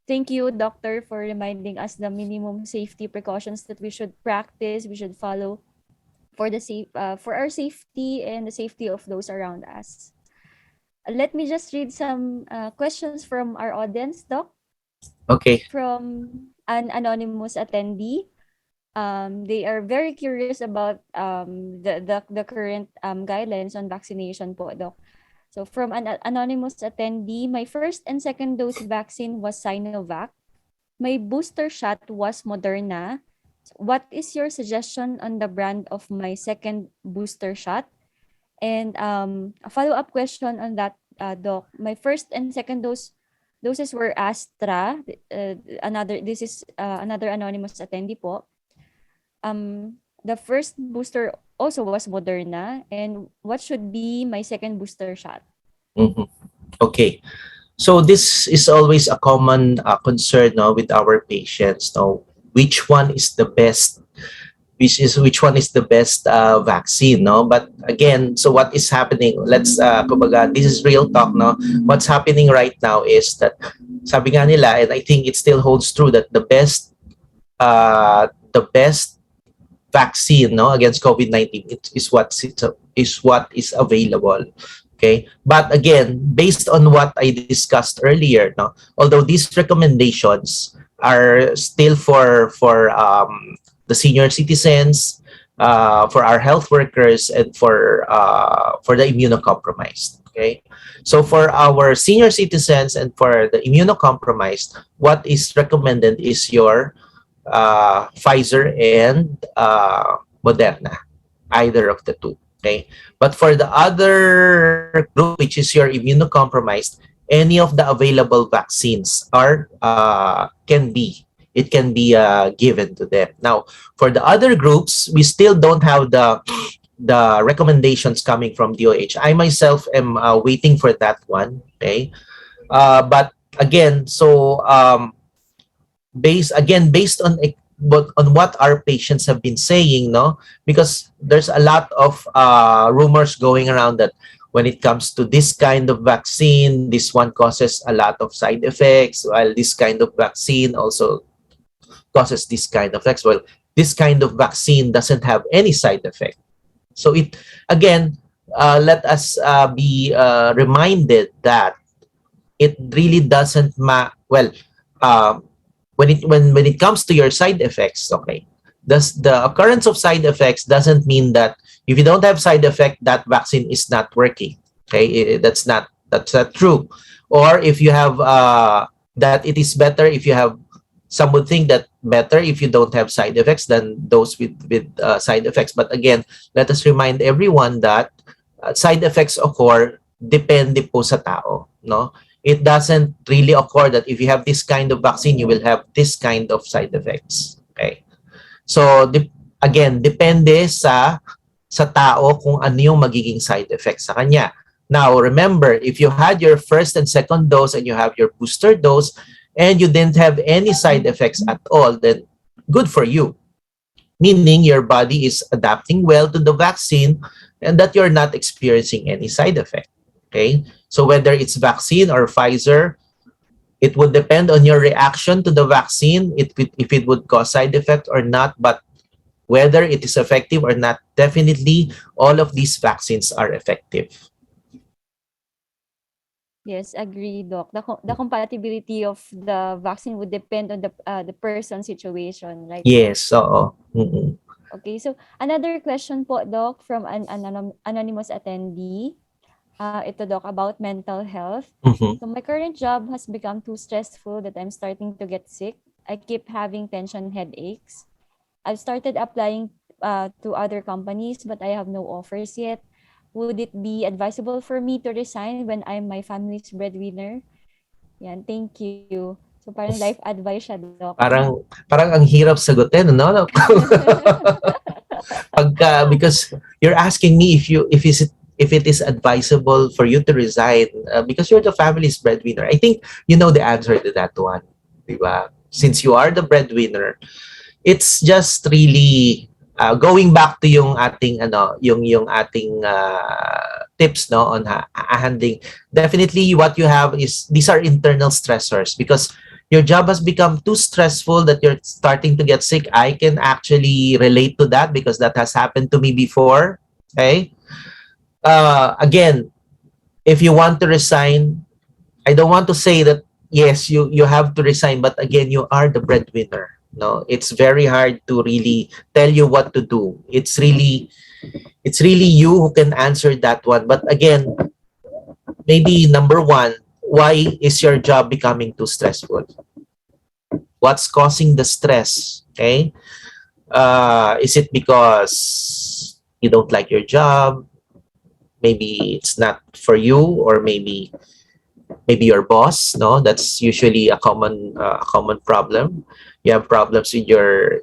thank you, doctor, for reminding us the minimum safety precautions that we should practice, we should follow for our safety and the safety of those around us. Let me just read some questions from our audience, Doc. Okay. From an anonymous attendee. They are very curious about the current guidelines on vaccination po, Doc. So from an anonymous attendee, my first and second dose vaccine was Sinovac. My booster shot was Moderna. What is your suggestion on the brand of my second booster shot? And a follow-up question on that, Doc. My first and second doses were Astra. Another anonymous attendee po. The first booster also was Moderna. And what should be my second booster shot? Mm-hmm. Okay. So this is always a common concern, no, with our patients. No, which one is the best? Which one is the best vaccine? No, but again, so what is happening? Kumbaga, this is real talk. No, what's happening right now is that sabi nga nila, and I think it still holds true that the best vaccine, no, against COVID-19 is what is available. Okay, but again, based on what I discussed earlier, no, although these recommendations are still for the senior citizens, for our health workers, and for the immunocompromised. Okay, so for our senior citizens and for the immunocompromised, what is recommended is your Pfizer and Moderna, either of the two. Okay, but for the other group, which is your immunocompromised, any of the available vaccines are can be it can be given to them. Now, for the other groups, we still don't have the recommendations coming from DOH. I myself am waiting for that one. Okay, but again, so based on what our patients have been saying, no, because there's a lot of rumors going around that when it comes to this kind of vaccine, this one causes a lot of side effects, while this kind of vaccine also causes this kind of effects. Well, this kind of vaccine doesn't have any side effect. So it again, let us be reminded that it really doesn't well, um, when it comes to your side effects, okay, does the occurrence of side effects doesn't mean that if you don't have side effect, that vaccine is not working. Okay, that's not true. Or if you have that it is better if you have, some would think that better if you don't have side effects than those with side effects. But again, let us remind everyone that side effects occur depende po sa tao, no? It doesn't really occur that if you have this kind of vaccine, you will have this kind of side effects. Okay? So, again, depende sa tao kung ano yung magiging side effects sa kanya. Now, remember, if you had your first and second dose and you have your booster dose and you didn't have any side effects at all, then good for you. Meaning your body is adapting well to the vaccine and that you're not experiencing any side effect. Okay? So whether it's vaccine or Pfizer, it would depend on your reaction to the vaccine, if it would cause side effect or not. But whether it is effective or not, definitely all of these vaccines are effective. Yes, agree, Doc. The compatibility of the vaccine would depend on the person's situation, right? Yes, oo. Okay, so another question po, Doc, from an anonymous attendee. Ito, Doc, about mental health. So my current job has become too stressful that I'm starting to get sick. I keep having tension headaches. I've started applying to other companies, but I have no offers yet. Would it be advisable for me to resign when I'm my family's breadwinner? Yan, thank you. So parang life advice siya, Doc. Parang ang hirap sagutin, no? Because you're asking me if it is advisable for you to resign because you're the family's breadwinner. I think you know the answer to that one, diba? Since you are the breadwinner, it's just really going back to yung ating yung ating tips, no, on handling. Definitely what you have is these are internal stressors because your job has become too stressful that you're starting to get sick. I can actually relate to that because that has happened to me before. Okay. Again, if you want to resign, I don't want to say that yes, you have to resign, but again, you are the breadwinner. No, it's very hard to really tell you what to do. It's really you who can answer that one. But again, maybe number one, why is your job becoming too stressful? What's causing the stress? Okay, is it because you don't like your job? Maybe it's not for you, or maybe your boss. No, that's usually a common problem. You have problems with your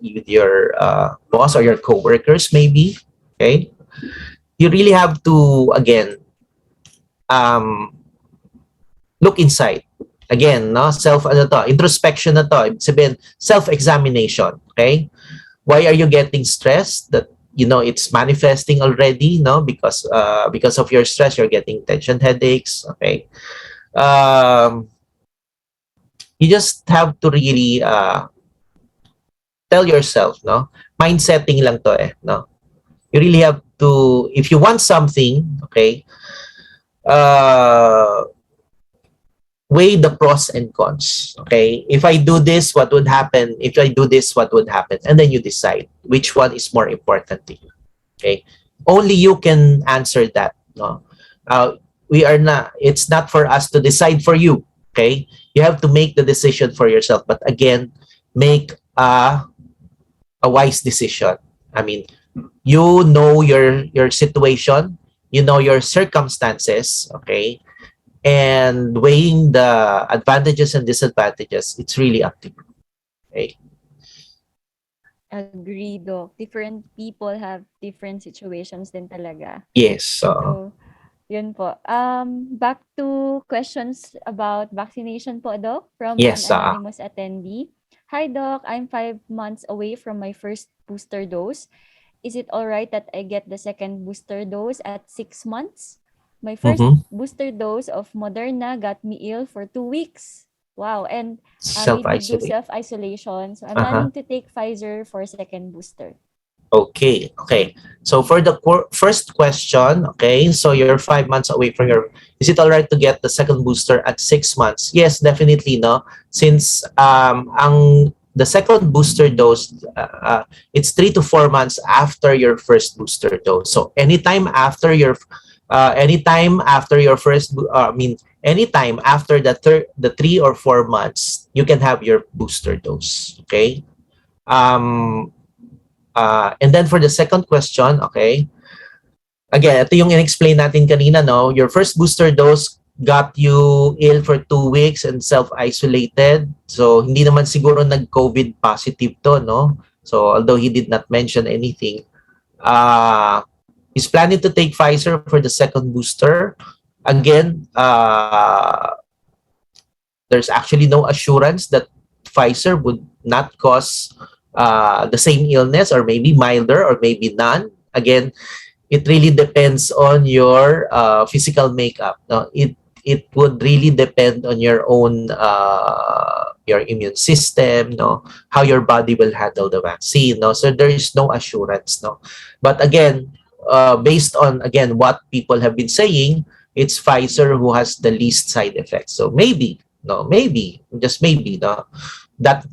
boss or your coworkers, maybe. Okay, you really have to again look inside. Again, no, introspection na to. Ibig sabihin, self-examination. Okay, why are you getting stressed? That it's manifesting already, no, because of your stress, you're getting tension headaches. Okay, you just have to really tell yourself, no, mind setting lang to no. You really have to, if you want something, okay, weigh the pros and cons. Okay, if I do this, what would happen? If I do this, what would happen? And then you decide which one is more important to you. Okay, only you can answer that. No, we are not. It's not for us to decide for you. Okay, you have to make the decision for yourself. But again, make a wise decision. I mean, you know your situation, you know your circumstances. Okay, and weighing the advantages and disadvantages, it's really up to you. Okay. Agree, Doc. Different people have different situations din talaga. Yes. So, yun po. Back to questions about vaccination po, Doc, from an yes. anonymous attendee. Hi, Doc. I'm 5 months away from my first booster dose. Is it all right that I get the second booster dose at 6 months? My first Mhm. booster dose of Moderna got me ill for 2 weeks. Wow. And made me do Self-isolate. self-isolation. So I'm Uh-huh. planning to take Pfizer for second booster. Okay, okay. So for the first question, okay, so you're 5 months away from your. Is it all right to get the second booster at 6 months? Yes, definitely. No, since the second booster dose, it's 3 to 4 months after your first booster dose. So anytime after your first, anytime after the 3 or 4 months, you can have your booster dose. Okay. Um, and then for the second question, okay, again, ito yung in-explain natin kanina, no? Your first booster dose got you ill for 2 weeks and self-isolated. So, hindi naman siguro nag-COVID positive to, no? So, although he did not mention anything, he's planning to take Pfizer for the second booster. Again, there's actually no assurance that Pfizer would not cause the same illness, or maybe milder, or maybe none. Again, it really depends on your physical makeup. No, it would really depend on your own your immune system. No, how your body will handle the vaccine. No, so there is no assurance. No, but again, based on again what people have been saying, it's Pfizer who has the least side effects. So maybe, no, maybe just maybe, no, that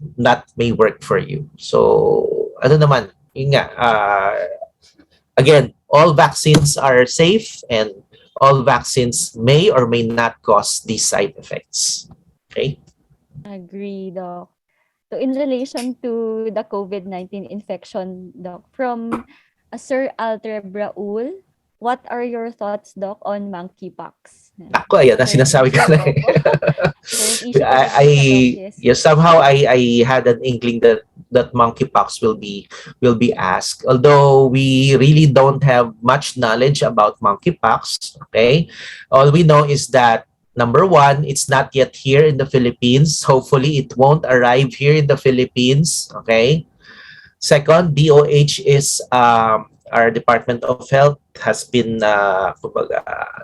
may work for you. So ano naman, yun nga, again, all vaccines are safe, and all vaccines may or may not cause these side effects. Okay? Agree, Doc. So in relation to the COVID-19 infection, Doc, from Sir Alter Braul, what are your thoughts, Doc, on monkeypox? Ako, ayan na Current sinasabi ko issue, na eh. opo. Current issue po I, kasi siya, Doc, yes. yes, somehow I had an inkling that monkeypox will be asked. Although we really don't have much knowledge about monkeypox. Okay, all we know is that number one, it's not yet here in the Philippines. Hopefully, it won't arrive here in the Philippines. Okay. Second, DOH is our Department of Health has been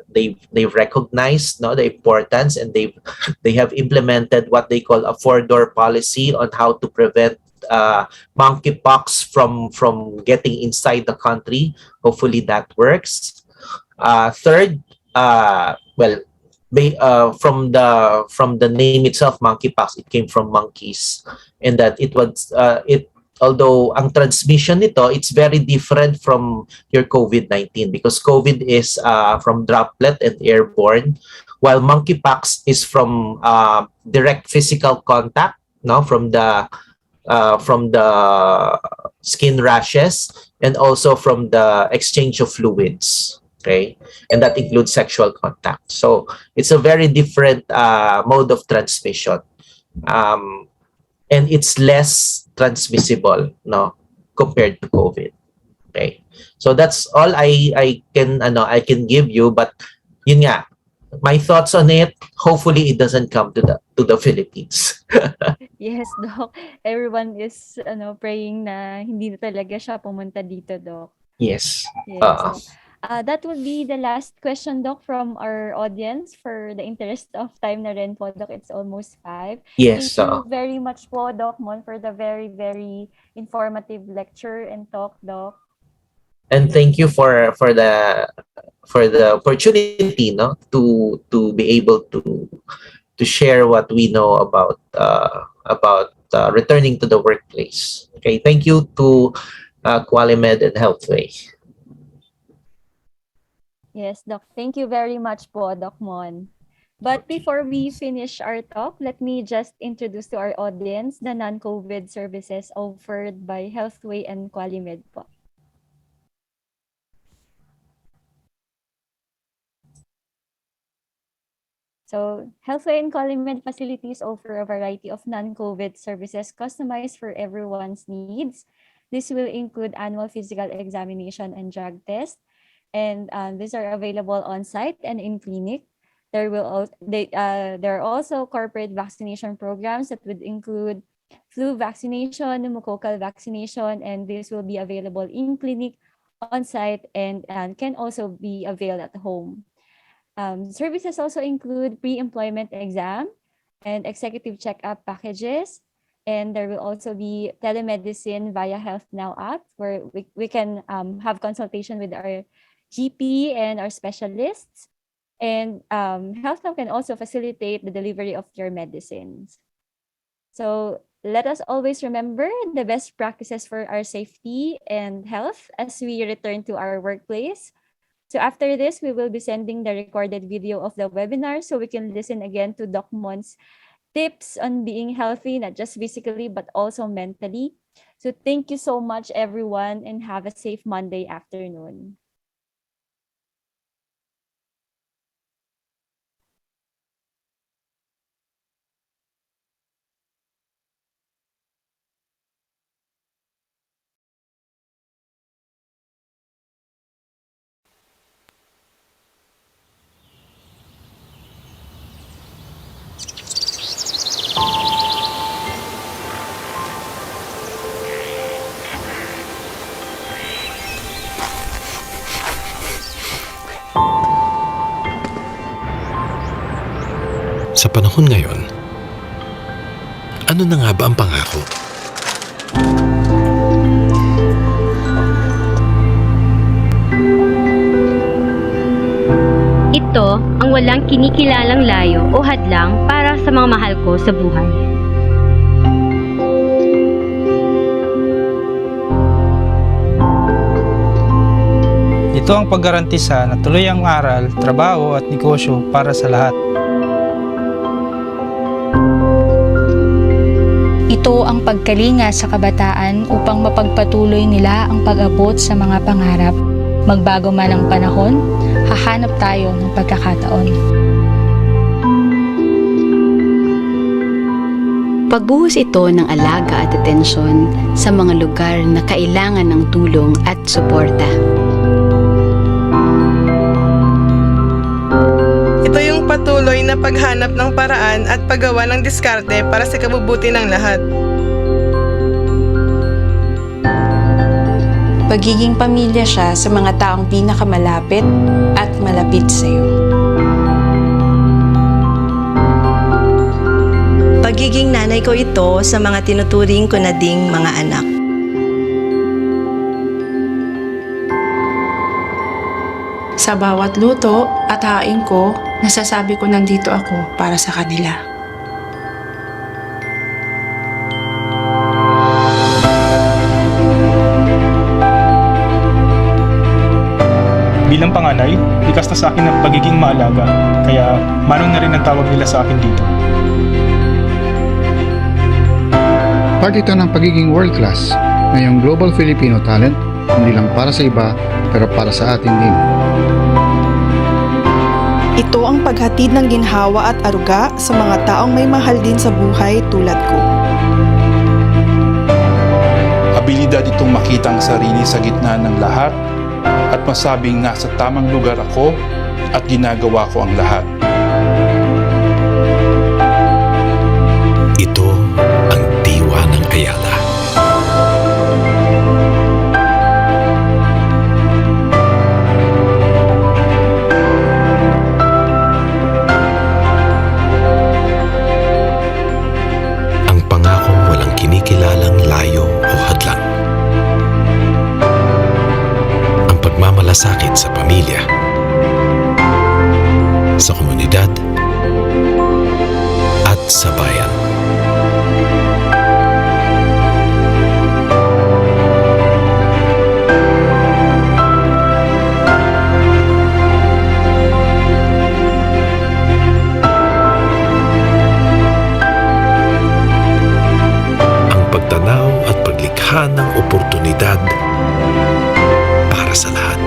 they've recognized, no, the importance, and they have implemented what they call a four-door policy on how to prevent monkeypox from getting inside the country. Hopefully that works. Third, well, from the name itself, monkeypox, it came from monkeys, and that it was it although ang transmission nito, it's very different from your COVID-19, because COVID is from droplet and airborne, while monkeypox is from direct physical contact, no, from the skin rashes, and also from the exchange of fluids. Okay, and that includes sexual contact. So it's a very different mode of transmission. Um, and it's less transmissible, no, compared to COVID. Okay, so that's all I can give you. But yun nga, my thoughts on it. Hopefully, it doesn't come to the Philippines. Yes, Doc. Everyone is praying na hindi na talaga siya pumunta dito, Doc. Yes. Yes, Doc. That would be the last question, Doc, from our audience. For the interest of time na rin po, Doc, it's almost 5. Yes. Thank you very much po, Doc Mon, for the very, very informative lecture and talk, Doc. And thank you for the opportunity, no, to be able to share what we know about returning to the workplace. Okay, thank you to QualiMed and Healthway. Yes, Doc. Thank you very much po, Doc Mon. But Okay. before we finish our talk, let me just introduce to our audience the non-COVID services offered by Healthway and QualiMed po. So, Healthway and QualiMed facilities offer a variety of non-COVID services customized for everyone's needs. This will include annual physical examination and drug test, and these are available on site and in clinic. There are also corporate vaccination programs that would include flu vaccination, pneumococcal vaccination, and this will be available in clinic, on site, and can also be availed at home. Services also include pre-employment exam and executive checkup packages. And there will also be telemedicine via Health Now app, where we can have consultation with our GP and our specialists. And Health Now can also facilitate the delivery of your medicines. So let us always remember the best practices for our safety and health as we return to our workplace. So after this, we will be sending the recorded video of the webinar so we can listen again to Doc Mon's tips on being healthy, not just physically, but also mentally. So thank you so much, everyone, and have a safe Monday afternoon. Sa panahon ngayon, ano na nga ba ang pangako? Ito ang walang kinikilalang layo o hadlang para sa mga mahal ko sa buhay. Ito ang paggarantisa na tuloy ang aral, trabaho at negosyo para sa lahat. Ito ang pagkalinga sa kabataan upang mapagpatuloy nila ang pag-abot sa mga pangarap. Magbago man ang panahon, hahanap tayo ng pagkakataon. Pagbuhos ito ng alaga at atensyon sa mga lugar na kailangan ng tulong at suporta. Ito yung patuloy na paghanap ng paraan at paggawa ng diskarte para sa kabubuti ng lahat. Pagiging pamilya siya sa mga taong pinakamalapit at malapit sa iyo. Pagiging nanay ko ito sa mga tinuturing ko na ding mga anak. Sa bawat luto at hain ko, nasasabi ko nandito ako para sa kanila. Bilang panganay, likas na sa akin ang pagiging maalaga, kaya manong na rin ang tawag nila sa akin dito. Part ito ng pagiging world class, ngayong Global Filipino Talent, hindi lang para sa iba, pero para sa atin din. Ito ang paghatid ng ginhawa at aruga sa mga taong may mahal din sa buhay tulad ko. Abilidad itong makita ang sarili sa gitna ng lahat at masabing nasa tamang lugar ako at ginagawa ko ang lahat. Ito ang diwa ng Ayala. Ang pangakong walang kinikilalang layo o hadlang. Ang pagmamalasakit sa pamilya, sa komunidad, at sa bayan. Ang pagtanaw at paglikha ng oportunidad para sa lahat.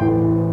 Bye!